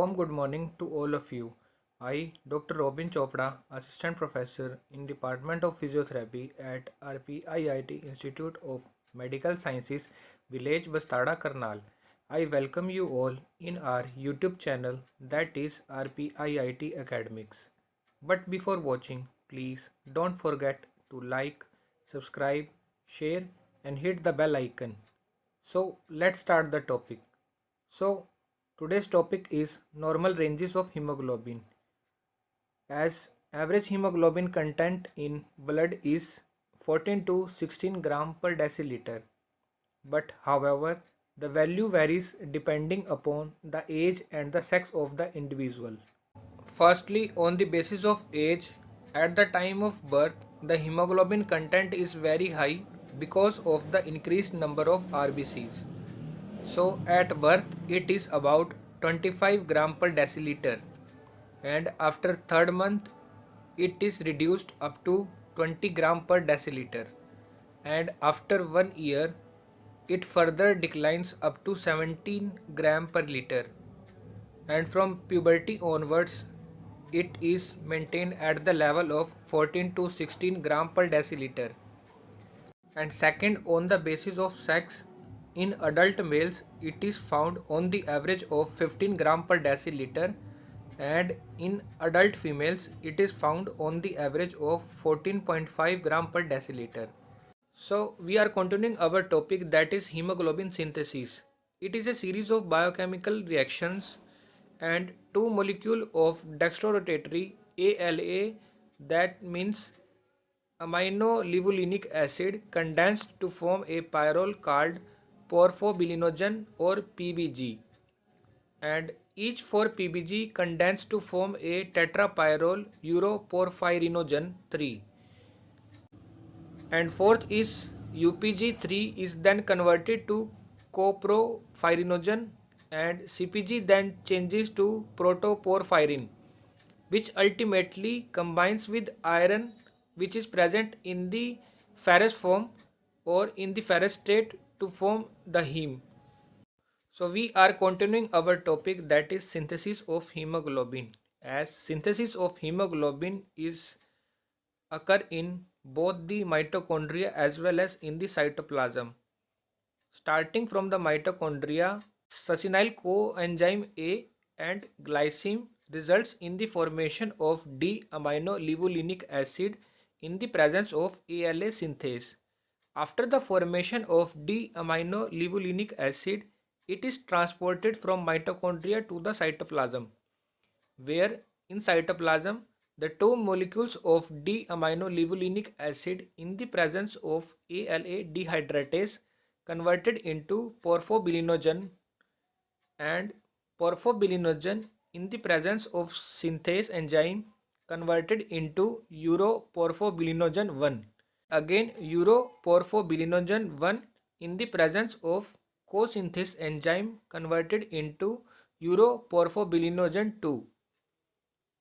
warm good morning to all of you. I, Dr. Robin Chopra, Assistant Professor in Department of Physiotherapy at RPIIT Institute of Medical Sciences, Village Bastada, Karnal. I welcome you all in our YouTube channel that is RPIIT Academics. But before watching, please don't forget to like, subscribe, share and hit the bell icon. So let's start the topic. So today's topic is normal ranges of hemoglobin. As average hemoglobin content in blood is 14 to 16 gram per deciliter. But however, the value varies depending upon the age and the sex of the individual. Firstly, on the basis of age, at the time of birth, the hemoglobin content is very high because of the increased number of RBCs. So at birth it is about 25 gram per deciliter, and after third month it is reduced up to 20 gram per deciliter, and after 1 year it further declines up to 17 gram per liter, and from puberty onwards it is maintained at the level of 14 to 16 gram per deciliter. And second, on the basis of sex, in adult males it is found on the average of 15 gram per deciliter, and in adult females it is found on the average of 14.5 gram per deciliter. So we are continuing our topic, that is hemoglobin synthesis. It is a series of biochemical reactions and two molecule of dextrorotatory ALA, that means amino-levulinic acid, condensed to form a pyrrole called porphobilinogen or PBG, and each 4 PBG condensed to form a tetrapyrrole uroporphyrinogen 3, and fourth is UPG3 is then converted to coprophyrinogen, and CPG then changes to protoporphyrin, which ultimately combines with iron, which is present in the ferrous form or in the ferrous state, to form the heme. So we are continuing our topic, that is synthesis of hemoglobin. As synthesis of hemoglobin is occur in both the mitochondria as well as in the cytoplasm. Starting from the mitochondria, succinyl coenzyme A and glycine results in the formation of D-aminolevulinic acid in the presence of ALA synthase. After the formation of D-aminolevulinic acid, it is transported from mitochondria to the cytoplasm, where in cytoplasm the two molecules of D-aminolevulinic acid in the presence of ALA dehydratase converted into porphobilinogen, and porphobilinogen in the presence of synthase enzyme converted into uroporphobilinogen 1. Again uroporphobilinogen 1 in the presence of co-synthase enzyme converted into uroporphobilinogen 2,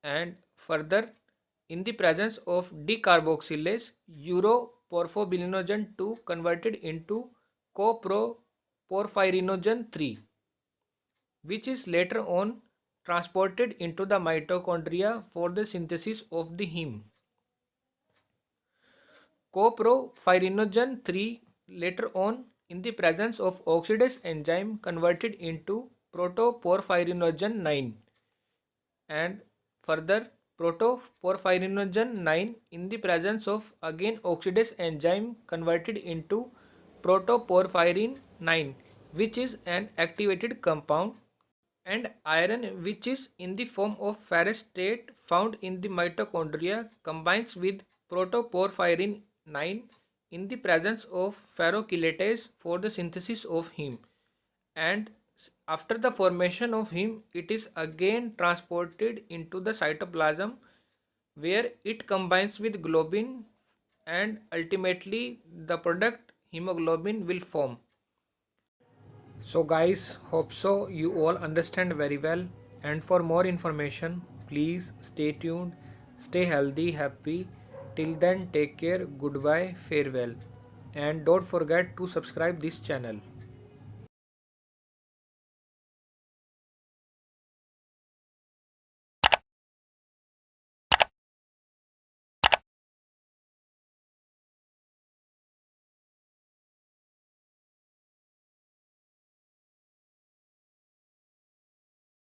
and further in the presence of decarboxylase uroporphobilinogen 2 converted into coproporphyrinogen 3, which is later on transported into the mitochondria for the synthesis of the heme. Coprophyrinogen 3 later on in the presence of oxidase enzyme converted into protoporphyrinogen 9, and further protoporphyrinogen 9 in the presence of again oxidase enzyme converted into protoporphyrin 9, which is an activated compound, and iron, which is in the form of ferrous state found in the mitochondria, combines with protoporphyrin 9 in the presence of ferrochelatase for the synthesis of heme, and after the formation of heme it is again transported into the cytoplasm, where it combines with globin, and ultimately the product hemoglobin will form. So guys, hope so you all understand very well, and for more information please stay tuned, stay healthy, happy. Till then, take care, goodbye, farewell, and don't forget to subscribe this channel.